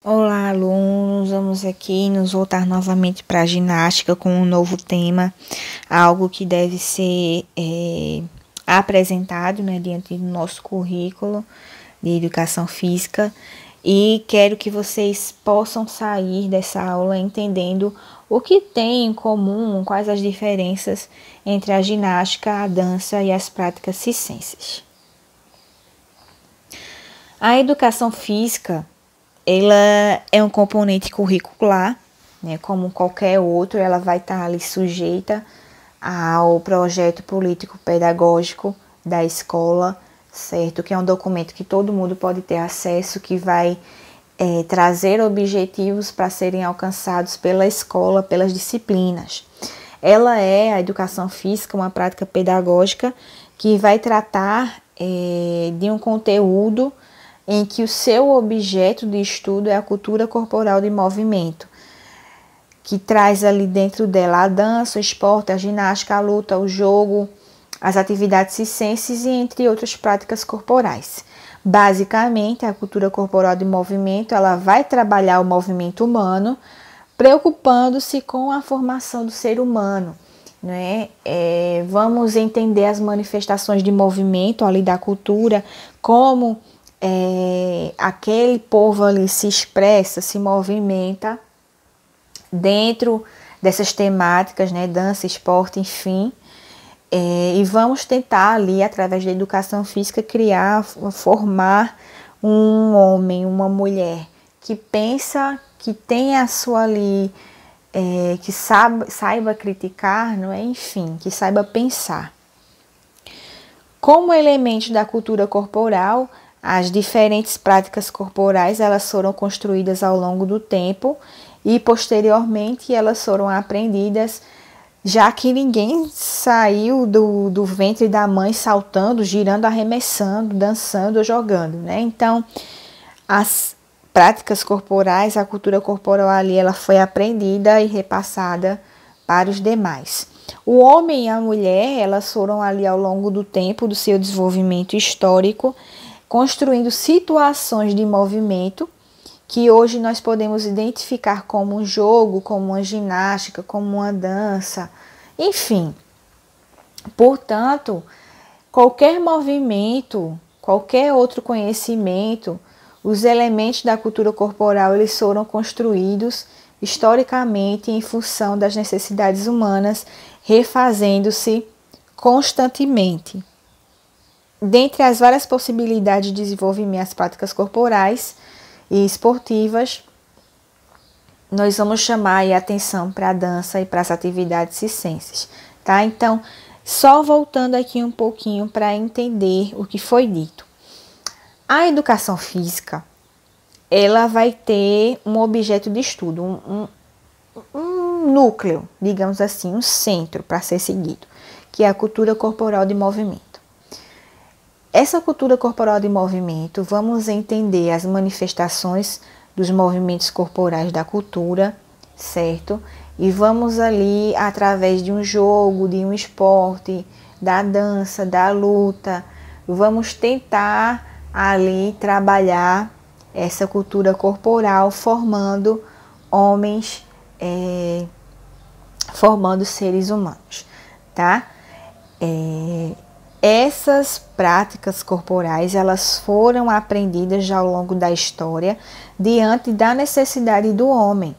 Olá, alunos! Vamos aqui nos voltar novamente para a ginástica com um novo tema, algo que deve ser apresentado, diante do nosso currículo de educação física, e quero que vocês possam sair dessa aula entendendo o que tem em comum, quais as diferenças entre a ginástica, a dança e as práticas circenses. A educação física, ela é um componente curricular, como qualquer outro, ela vai estar ali sujeita ao projeto político-pedagógico da escola, certo? Que é um documento que todo mundo pode ter acesso, que vai trazer objetivos para serem alcançados pela escola, pelas disciplinas. Ela é, a educação física, uma prática pedagógica que vai tratar de um conteúdo em que o seu objeto de estudo é a cultura corporal de movimento, que traz ali dentro dela a dança, o esporte, a ginástica, a luta, o jogo, as atividades circenses e entre outras práticas corporais. Basicamente, a cultura corporal de movimento, ela vai trabalhar o movimento humano, preocupando-se com a formação do ser humano. Vamos entender as manifestações de movimento ali da cultura, como aquele povo ali se expressa, se movimenta dentro dessas temáticas, dança, esporte, enfim. E vamos tentar ali, através da educação física, formar um homem, uma mulher que pensa, que tem a sua ali, que saiba criticar, enfim, que saiba pensar. Como elementos da cultura corporal, as diferentes práticas corporais, elas foram construídas ao longo do tempo e posteriormente elas foram aprendidas, já que ninguém saiu do ventre da mãe saltando, girando, arremessando, dançando ou jogando, Então, as práticas corporais, a cultura corporal ali, ela foi aprendida e repassada para os demais. O homem e a mulher, elas foram ali ao longo do tempo do seu desenvolvimento histórico, construindo situações de movimento que hoje nós podemos identificar como um jogo, como uma ginástica, como uma dança, enfim. Portanto, qualquer movimento, qualquer outro conhecimento, os elementos da cultura corporal, eles foram construídos historicamente em função das necessidades humanas, refazendo-se constantemente. Dentre as várias possibilidades de desenvolvimento das práticas corporais e esportivas, nós vamos chamar a atenção para a dança e para as atividades circenses, tá? Então, só voltando aqui um pouquinho para entender o que foi dito. A educação física, ela vai ter um objeto de estudo, um núcleo, digamos assim, um centro para ser seguido, que é a cultura corporal de movimento. Essa cultura corporal de movimento, vamos entender as manifestações dos movimentos corporais da cultura, certo? E vamos ali, através de um jogo, de um esporte, da dança, da luta, vamos tentar ali trabalhar essa cultura corporal, formando homens, formando seres humanos, tá? Essas práticas corporais, elas foram aprendidas já ao longo da história, diante da necessidade do homem.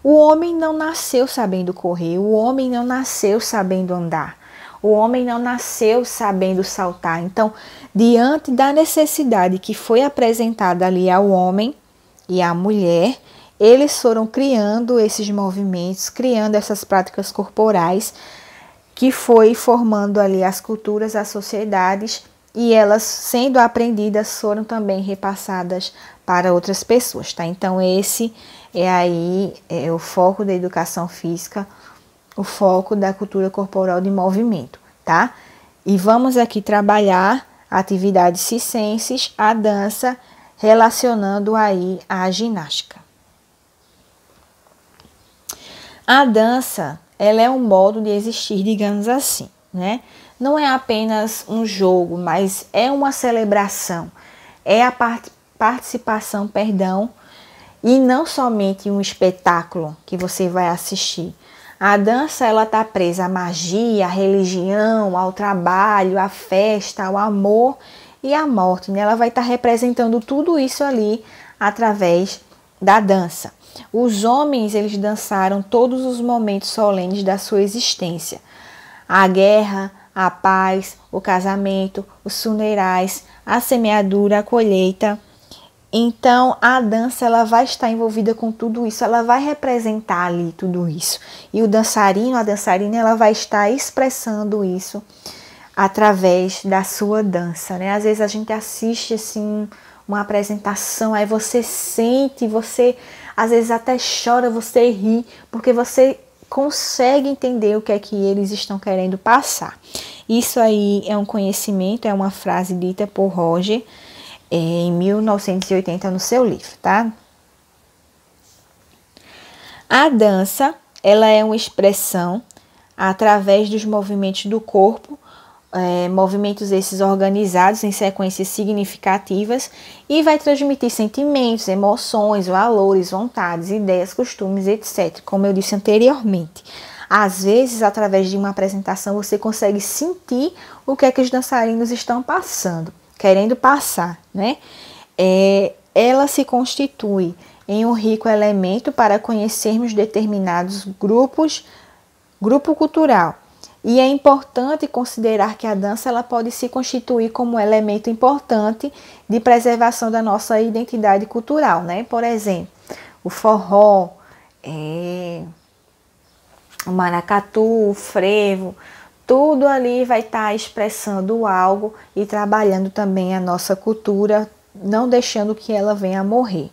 O homem não nasceu sabendo correr, o homem não nasceu sabendo andar, o homem não nasceu sabendo saltar. Então, diante da necessidade que foi apresentada ali ao homem e à mulher, eles foram criando esses movimentos, criando essas práticas corporais, que foi formando ali as culturas, as sociedades, e elas, sendo aprendidas, foram também repassadas para outras pessoas, tá? Então, esse é o foco da educação física, o foco da cultura corporal de movimento, tá? E vamos aqui trabalhar atividades circenses, a dança, relacionando aí a ginástica. A dança, ela é um modo de existir, digamos assim, Não é apenas um jogo, mas é uma celebração, é a participação, e não somente um espetáculo que você vai assistir. A dança, ela está presa à magia, à religião, ao trabalho, à festa, ao amor e à morte, né? Ela vai estar representando tudo isso ali através da dança. Os homens, eles dançaram todos os momentos solenes da sua existência. A guerra, a paz, o casamento, os funerais, a semeadura, a colheita. Então, a dança, ela vai estar envolvida com tudo isso, ela vai representar ali tudo isso. E o dançarino, a dançarina, ela vai estar expressando isso através da sua dança, né? Às vezes a gente assiste, assim, uma apresentação, aí você sente, você às vezes até chora, você ri, porque você consegue entender o que é que eles estão querendo passar. Isso aí é um conhecimento, é uma frase dita por Roger, em 1980 no seu livro, tá? A dança, ela é uma expressão através dos movimentos do corpo, movimentos esses organizados em sequências significativas e vai transmitir sentimentos, emoções, valores, vontades, ideias, costumes, etc. Como eu disse anteriormente. Às vezes, através de uma apresentação, você consegue sentir o que é que os dançarinos estão passando, querendo passar, né? Ela se constitui em um rico elemento para conhecermos determinados grupo cultural. E é importante considerar que a dança ela pode se constituir como um elemento importante de preservação da nossa identidade cultural, né? Por exemplo, o forró, o maracatu, o frevo, tudo ali vai estar expressando algo e trabalhando também a nossa cultura, não deixando que ela venha a morrer.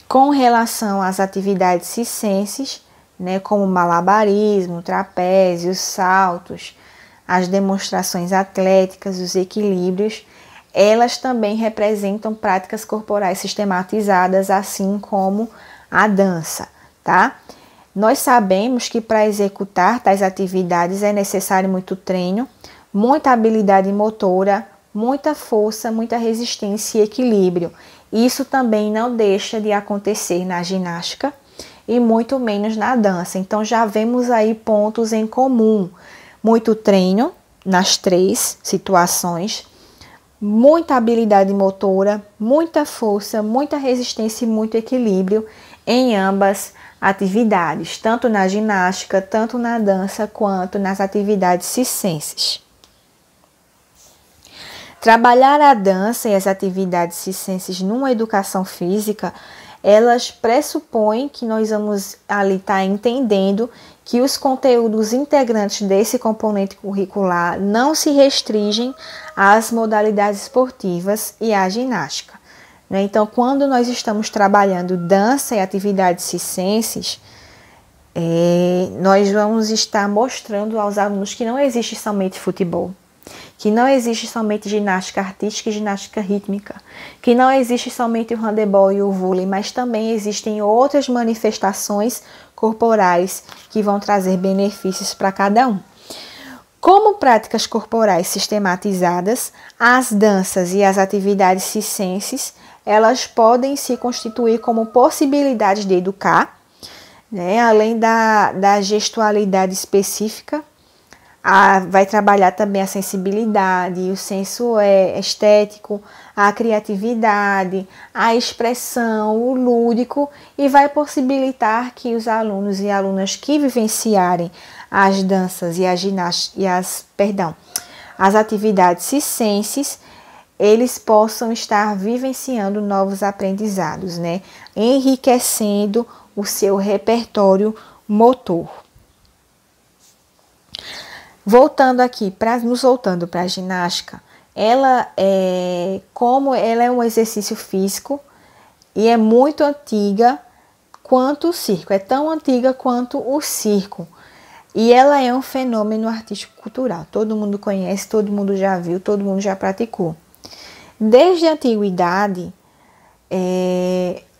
Com relação às atividades circenses, né, como malabarismo, trapézio, saltos, as demonstrações atléticas, os equilíbrios, elas também representam práticas corporais sistematizadas, assim como a dança, tá? Nós sabemos que para executar tais atividades é necessário muito treino, muita habilidade motora, muita força, muita resistência e equilíbrio. Isso também não deixa de acontecer na ginástica e muito menos na dança. Então já vemos aí pontos em comum. Muito treino nas três situações, muita habilidade motora, muita força, muita resistência e muito equilíbrio em ambas atividades, tanto na ginástica, tanto na dança, quanto nas atividades circenses. Trabalhar a dança e as atividades circenses numa educação física, elas pressupõem que nós vamos ali estar entendendo que os conteúdos integrantes desse componente curricular não se restringem às modalidades esportivas e à ginástica. Então, quando nós estamos trabalhando dança e atividades circenses, nós vamos estar mostrando aos alunos que não existe somente futebol, que não existe somente ginástica artística e ginástica rítmica, que não existe somente o handebol e o vôlei, mas também existem outras manifestações corporais que vão trazer benefícios para cada um. Como práticas corporais sistematizadas, as danças e as atividades circenses, elas podem se constituir como possibilidades de educar, né? Além da gestualidade específica, vai trabalhar também a sensibilidade, o senso estético, a criatividade, a expressão, o lúdico, e vai possibilitar que os alunos e alunas que vivenciarem as danças e as atividades circenses, eles possam estar vivenciando novos aprendizados, né? Enriquecendo o seu repertório motor. Voltando para a ginástica, como ela é um exercício físico e é muito antiga quanto o circo, é tão antiga quanto o circo. E ela é um fenômeno artístico-cultural. Todo mundo conhece, todo mundo já viu, todo mundo já praticou. Desde a antiguidade,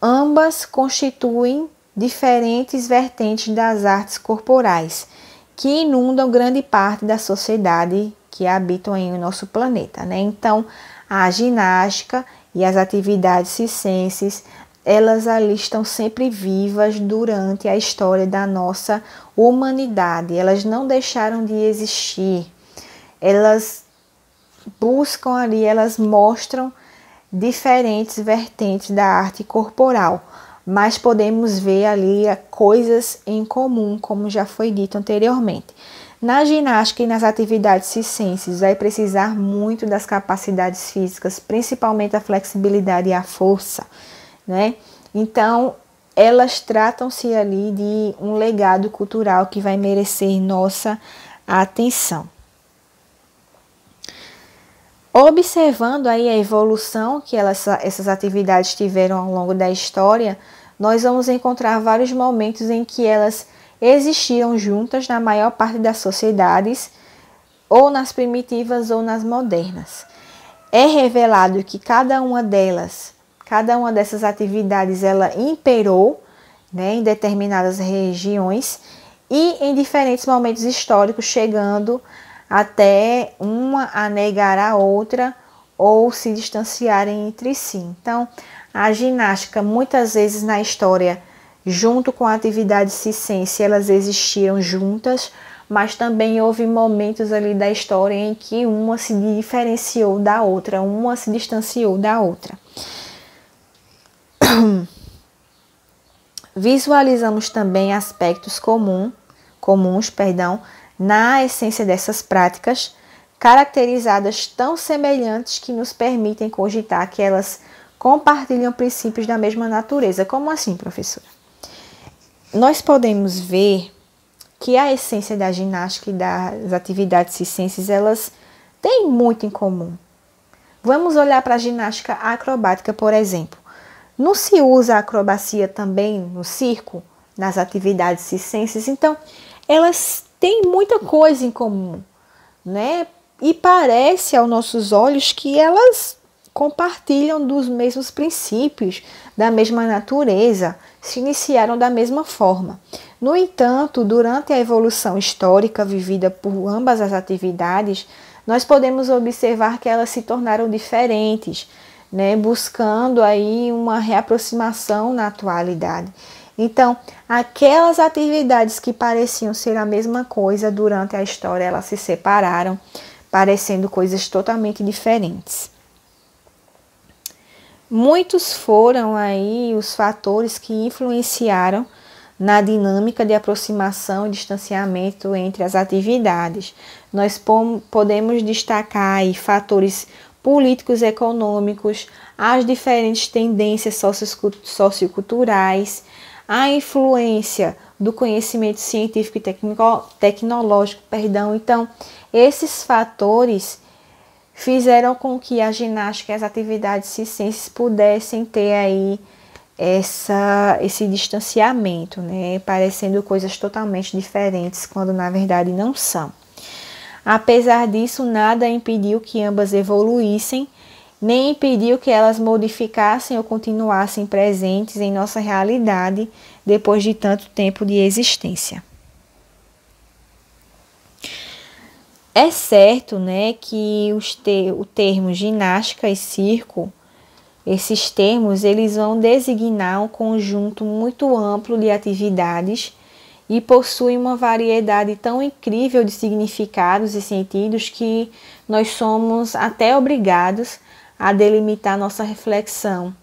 ambas constituem diferentes vertentes das artes corporais, que inundam grande parte da sociedade que habitam em nosso planeta, né? Então, a ginástica e as atividades circenses, elas ali estão sempre vivas durante a história da nossa humanidade. Elas não deixaram de existir. Elas buscam ali, elas mostram diferentes vertentes da arte corporal, mas podemos ver ali coisas em comum, como já foi dito anteriormente. Na ginástica e nas atividades circenses, vai precisar muito das capacidades físicas, principalmente a flexibilidade e a força, né? Então, elas tratam-se ali de um legado cultural que vai merecer nossa atenção. Observando aí a evolução que essas atividades tiveram ao longo da história, nós vamos encontrar vários momentos em que elas existiram juntas na maior parte das sociedades, ou nas primitivas ou nas modernas. É revelado que cada uma dessas atividades, ela imperou, né, em determinadas regiões e em diferentes momentos históricos, chegando até uma a negar a outra ou se distanciarem entre si. Então, a ginástica, muitas vezes na história, junto com a atividade circense, elas existiram juntas, mas também houve momentos ali da história em que uma se diferenciou da outra, uma se distanciou da outra. Visualizamos também aspectos comuns, na essência dessas práticas, caracterizadas tão semelhantes que nos permitem cogitar que elas compartilham princípios da mesma natureza. Como assim, professora? Nós podemos ver que a essência da ginástica e das atividades circenses, elas têm muito em comum. Vamos olhar para a ginástica acrobática, por exemplo. Não se usa a acrobacia também no circo, nas atividades circenses? Então, elas têm muita coisa em comum, né? E parece aos nossos olhos que elas compartilham dos mesmos princípios, da mesma natureza, se iniciaram da mesma forma. No entanto, durante a evolução histórica vivida por ambas as atividades, nós podemos observar que elas se tornaram diferentes, né? Buscando aí uma reaproximação na atualidade. Então, aquelas atividades que pareciam ser a mesma coisa durante a história, elas se separaram, parecendo coisas totalmente diferentes. Muitos foram aí os fatores que influenciaram na dinâmica de aproximação e distanciamento entre as atividades. Nós podemos destacar aí fatores políticos, econômicos, as diferentes tendências socioculturais, a influência do conhecimento científico e tecnológico, Então, esses fatores fizeram com que a ginástica e as atividades circenses pudessem ter aí esse distanciamento, né? Parecendo coisas totalmente diferentes, quando na verdade não são. Apesar disso, nada impediu que ambas evoluíssem, nem impediu que elas modificassem ou continuassem presentes em nossa realidade depois de tanto tempo de existência. É certo, né, que o termo ginástica e circo, esses termos, eles vão designar um conjunto muito amplo de atividades e possuem uma variedade tão incrível de significados e sentidos que nós somos até obrigados a delimitar nossa reflexão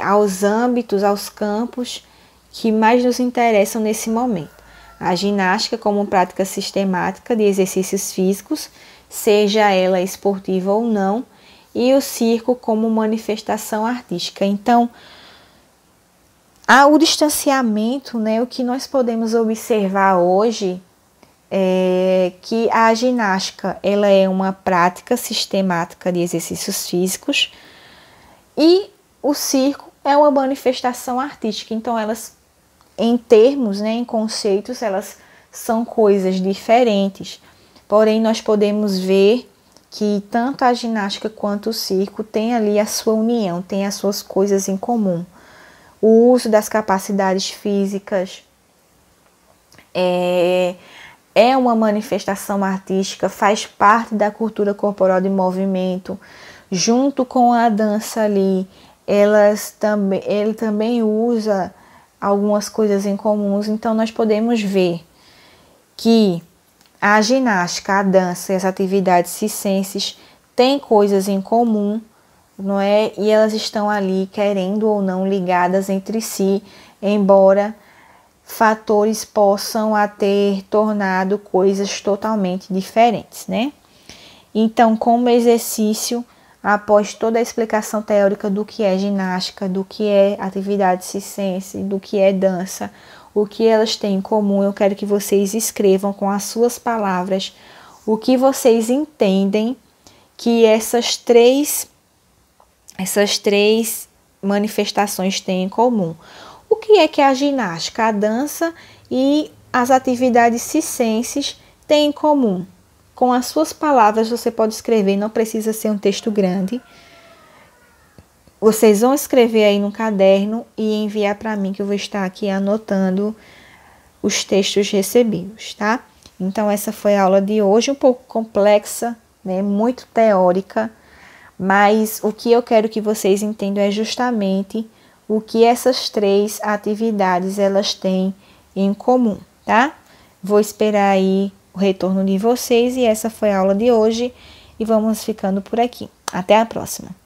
aos âmbitos, aos campos que mais nos interessam nesse momento. A ginástica como prática sistemática de exercícios físicos, seja ela esportiva ou não, e o circo como manifestação artística. Então, o distanciamento, né, o que nós podemos observar hoje é que a ginástica ela é uma prática sistemática de exercícios físicos e o circo é uma manifestação artística. Então, elas, em termos, né, em conceitos, elas são coisas diferentes. Porém, nós podemos ver que tanto a ginástica quanto o circo têm ali a sua união, têm as suas coisas em comum. O uso das capacidades físicas, é uma manifestação artística, faz parte da cultura corporal de movimento, junto com a dança ali, ele também usa algumas coisas em comuns, então nós podemos ver que a ginástica, a dança e as atividades circenses têm coisas em comum, não é? E elas estão ali, querendo ou não, ligadas entre si, embora fatores possam a ter tornado coisas totalmente diferentes, né? Então, como exercício, após toda a explicação teórica do que é ginástica, do que é atividade circense, do que é dança, o que elas têm em comum, eu quero que vocês escrevam com as suas palavras o que vocês entendem que essas três manifestações têm em comum. O que é a ginástica, a dança e as atividades circenses têm em comum? Com as suas palavras você pode escrever, não precisa ser um texto grande. Vocês vão escrever aí no caderno e enviar para mim, que eu vou estar aqui anotando os textos recebidos, tá? Então essa foi a aula de hoje, um pouco complexa, né? Muito teórica, mas o que eu quero que vocês entendam é justamente o que essas três atividades elas têm em comum, tá? Vou esperar aí o retorno de vocês e essa foi a aula de hoje e vamos ficando por aqui. Até a próxima!